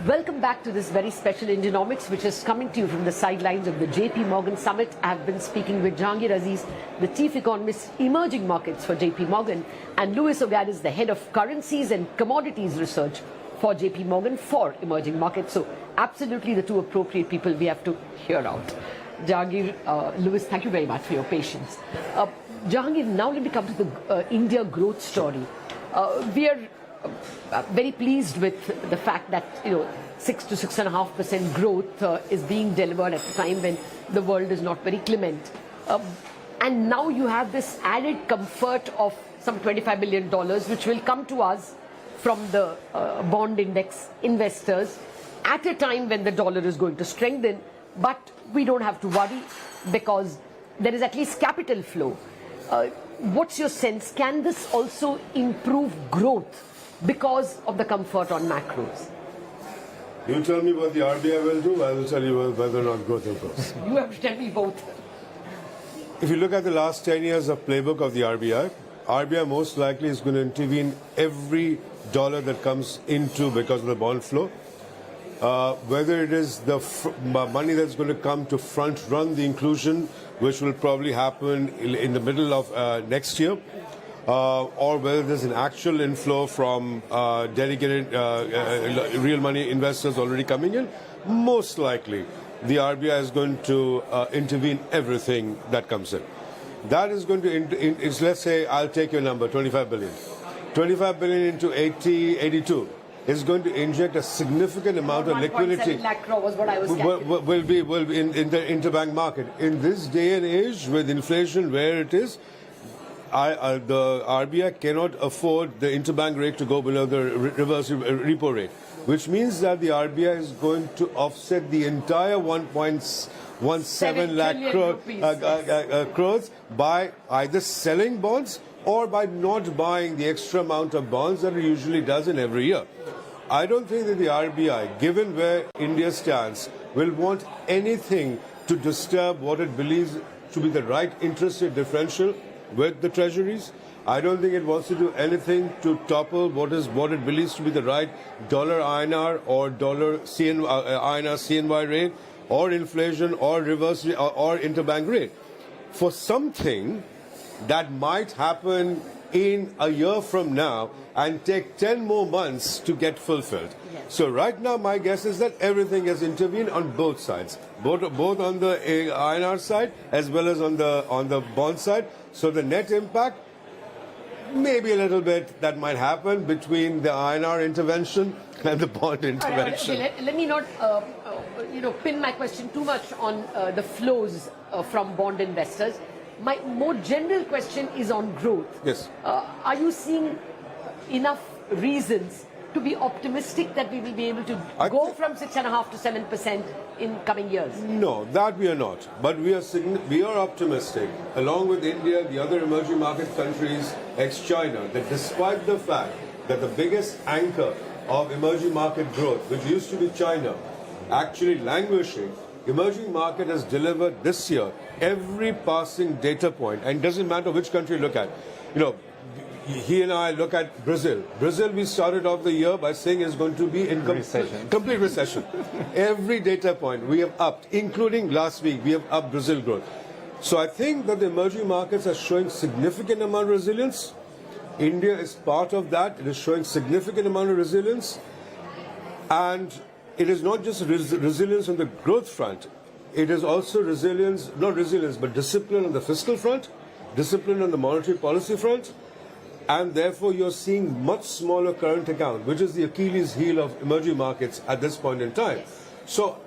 Welcome back to this very special Indianomics, which is coming to you from the sidelines of the JPMorgan Summit. I have been speaking with Jahangir Aziz, the Chief Economist, Emerging Markets for JPMorgan, and Louis Oganes, the Head of Currencies and Commodities Research for JPMorgan for Emerging Markets. So absolutely the two appropriate people we have to hear out. Jahangir, Louis, thank you very much for your patience. Jahangir, now let me come to the India growth story. We are very pleased with the fact that 6 to 6.5% growth is being delivered at a time when the world is not very clement. And now you have this added comfort of some $25 billion, which will come to us from the bond index investors at a time when the dollar is going to strengthen. But we don't have to worry because there is at least capital flow. What's your sense? Can this also improve growth because of the comfort on macros? You tell me what the RBI will do, I will tell you whether or not growth improves. You have to tell me both. If you look at the last 10 years of playbook of the RBI most likely is going to intervene every dollar that comes into because of the bond flow. Whether it is the money that's going to come to front run the inclusion, which will probably happen in the middle of next year, or whether there's an actual inflow from dedicated real money investors already coming in, most likely the RBI is going to intervene everything that comes in. That is going to, let's say, I'll take your number, 25 billion. 25 billion into 82 is going to inject a significant amount of liquidity. 1.7 lakh crore was what I was will be in the interbank market. In this day and age, with inflation where it is, the RBI cannot afford the interbank rate to go below the reverse repo rate, which means that the RBI is going to offset the entire 1.17 lakh crores by either selling bonds or by not buying the extra amount of bonds that it usually does in every year. I don't think that the RBI, given where India stands, will want anything to disturb what it believes to be the right interest rate differential with the treasuries. I don't think it wants to do anything to topple what it believes to be the right dollar INR or dollar INR CNY rate or inflation or reverse or interbank rate. For something that might happen in a year from now and take 10 more months to get fulfilled. Yes. So right now my guess is that everything has intervened on both sides, both on the INR side as well as on the bond side. So the net impact, maybe a little bit that might happen between the INR intervention and the bond intervention. Let me not pin my question too much on the flows from bond investors. My more general question is on growth. Yes. Are you seeing enough reasons to be optimistic that we will be able to go from 6.5% to 7% in coming years? No, that we are not. But we are optimistic, along with India, the other emerging market countries, ex-China, that despite the fact that the biggest anchor of emerging market growth, which used to be China, actually languishing, emerging market has delivered this year every passing data point, and it doesn't matter which country you look at. He and I look at Brazil. Brazil, we started off the year by saying is going to be in complete recession. Every data point we have upped, including last week, we have upped Brazil growth. So I think that the emerging markets are showing significant amount of resilience. India is part of that. It is showing significant amount of resilience. And it is not just resilience on the growth front. It is also resilience, not resilience, but discipline on the fiscal front, discipline on the monetary policy front. And therefore, you're seeing much smaller current account, which is the Achilles heel of emerging markets at this point in time. So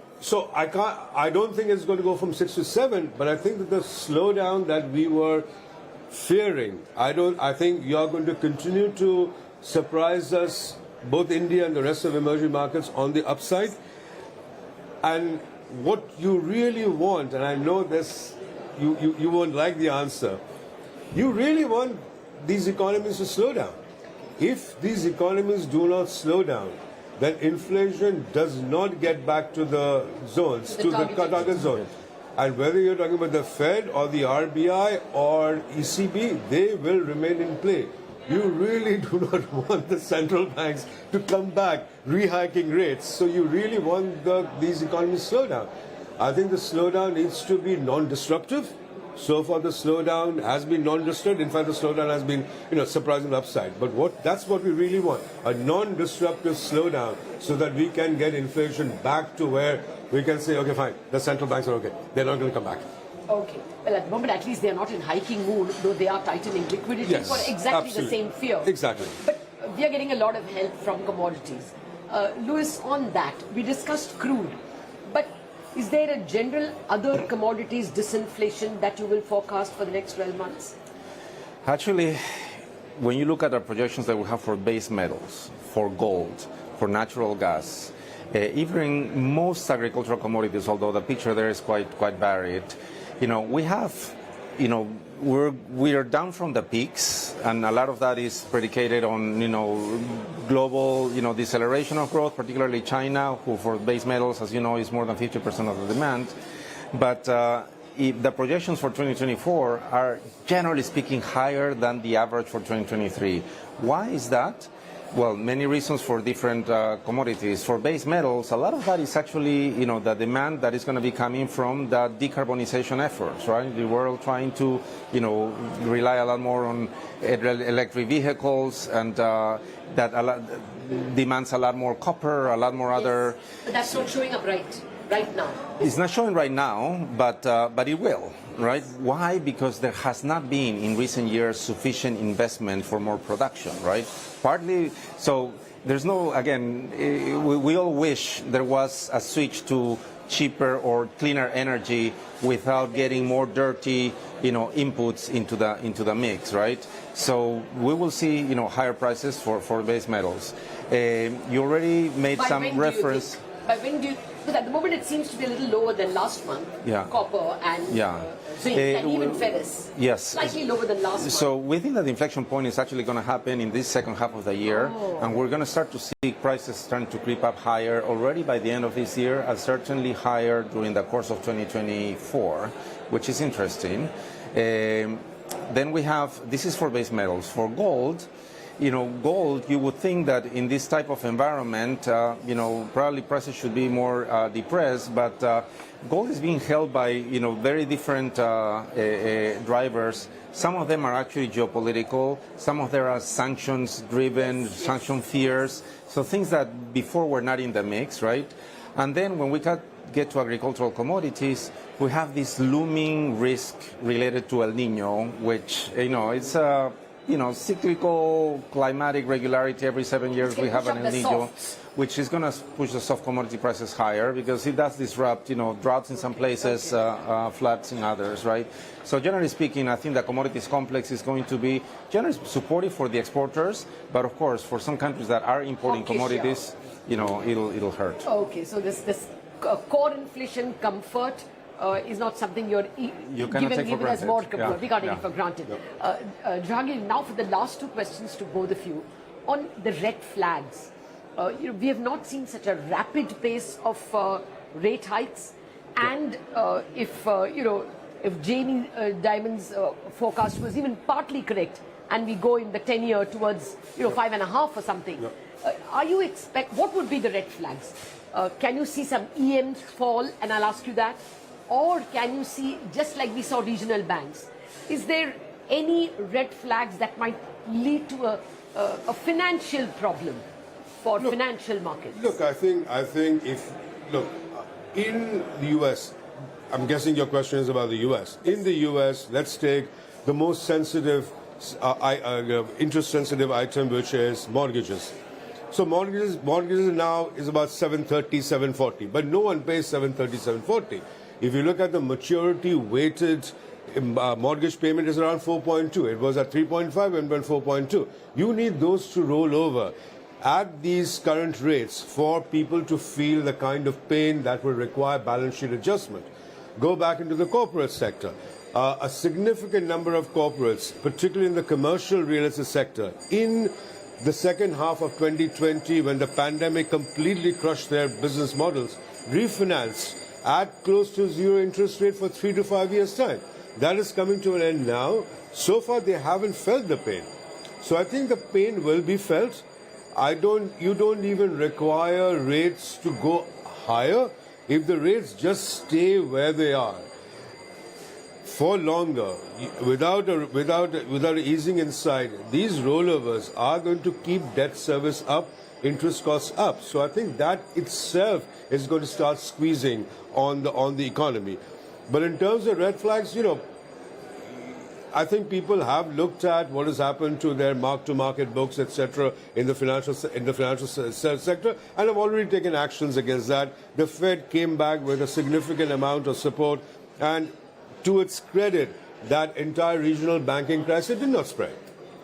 I don't think it's going to go from 6 to 7, but I think that the slowdown that we were fearing, I think you're going to continue to surprise us, both India and the rest of emerging markets, on the upside. And what you really want, and I know this, you won't like the answer, you really want these economies to slow down. If these economies do not slow down, then inflation does not get back to the zones, to the target zone. And whether you're talking about the Fed or the RBI or ECB, they will remain in play. you really do not want the central banks to come back re-hiking rates. So you really want these economies to slow down. I think the slowdown needs to be non-disruptive. So far, the slowdown has been non-disruptive. In fact, the slowdown has been, surprising upside. But that's what we really want, a non-disruptive slowdown, so that we can get inflation back to where we can say, okay, fine, the central banks are okay. They're not going to come back. Okay. Well, at the moment, at least they are not in hiking mood, though they are tightening liquidity for exactly the same fear. Exactly. But we are getting a lot of help from commodities. Louis, on that, we discussed crude. But is there a general other commodities disinflation that you will forecast for the next 12 months? Actually, when you look at the projections that we have for base metals, for gold, for natural gas, even most agricultural commodities, although the picture there is quite varied, we have, we are down from the peaks, and a lot of that is predicated on, global, deceleration of growth, particularly China, who for base metals, as you know, is more than 50% of the demand. But the projections for 2024 are, generally speaking, higher than the average for 2023. Why is that? Well, many reasons for different commodities. For base metals, a lot of that is actually, the demand that is going to be coming from the decarbonization efforts, right? The world trying to, rely a lot more on electric vehicles, and that demands a lot more copper, a lot more other. But that's not showing up right now. It's not showing right now, but it will, right? Why? Because there has not been in recent years sufficient investment for more production, right? Partly, so there's no, again, we all wish there was a switch to cheaper or cleaner energy without getting more dirty, inputs into the mix, right? So we will see, higher prices for base metals. You already made some reference. By when do you? Because at the moment it seems to be a little lower than last month. Yeah. Copper and zinc and even ferrous. Yes. Slightly lower than last month. So we think that the inflection point is actually going to happen in this second half of the year, and we're going to start to see prices starting to creep up higher already by the end of this year, and certainly higher during the course of 2024, which is interesting. Then we have, this is for base metals. For gold, gold, you would think that in this type of environment, probably prices should be more depressed, but gold is being held by, very different drivers. Some of them are actually geopolitical. Some of them are sanctions-driven, sanction fears. So things that before were not in the mix, right? And then when we get to agricultural commodities, we have this looming risk related to El Nino, which, it's a cyclical climatic regularity. Every 7 years we have an El Nino, which is going to push the soft commodity prices higher because it does disrupt, droughts in some places, floods in others, right? So generally speaking, I think the commodities complex is going to be generally supportive for the exporters, but of course for some countries that are importing commodities, it'll hurt. Okay, so this core inflation comfort is not something you're given as more comfort. Yeah. We can't take it for granted. Jahangir, now for the last two questions to both of you. On the red flags, we have not seen such a rapid pace of rate hikes. And if Jamie Dimon's forecast was even partly correct, and we go in the 10-year towards 5.5 or something, are you what would be the red flags? Can you see some EMs fall? And I'll ask you that. Or can you see, just like we saw regional banks, is there any red flags that might lead to a financial problem for financial markets? Look, I think in the US, I'm guessing your question is about the US. In the US, let's take the most sensitive, interest-sensitive item, which is mortgages. So mortgages now is about 730, 740, but no one pays 730, 740. If you look at the maturity-weighted mortgage payment is around 4.2. It was at 3.5 and went 4.2. You need those to roll over at these current rates for people to feel the kind of pain that will require balance sheet adjustment. Go back into the corporate sector. A significant number of corporates, particularly in the commercial real estate sector, in the second half of 2020, when the pandemic completely crushed their business models, refinanced at close to zero interest rate for 3 to 5 years' time. That is coming to an end now. So far, they haven't felt the pain. So I think the pain will be felt. You don't even require rates to go higher. If the rates just stay where they are for longer, without easing inside, these rollovers are going to keep debt service up, interest costs up. So I think that itself is going to start squeezing on the economy. But in terms of red flags, I think people have looked at what has happened to their mark-to-market books, etc., in the financial sector, and have already taken actions against that. The Fed came back with a significant amount of support, and to its credit, that entire regional banking crisis did not spread.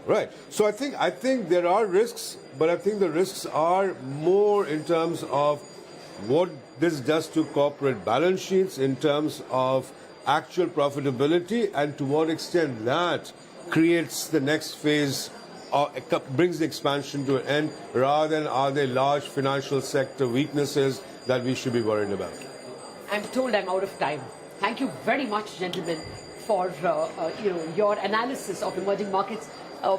Right. So I think there are risks, but I think the risks are more in terms of what this does to corporate balance sheets, in terms of actual profitability, and to what extent that creates the next phase, brings the expansion to an end, rather than are there large financial sector weaknesses that we should be worried about. I'm told I'm out of time. Thank you very much, gentlemen, for your analysis of emerging markets.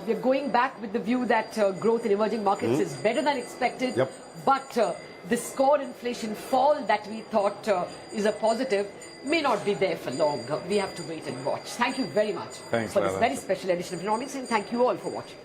We're going back with the view that growth in emerging markets is better than expected, but this core inflation fall that we thought is a positive may not be there for long. We have to wait and watch. Thank you very much Thanks, for this Latha. very special edition of Indianomics, and thank you all for watching.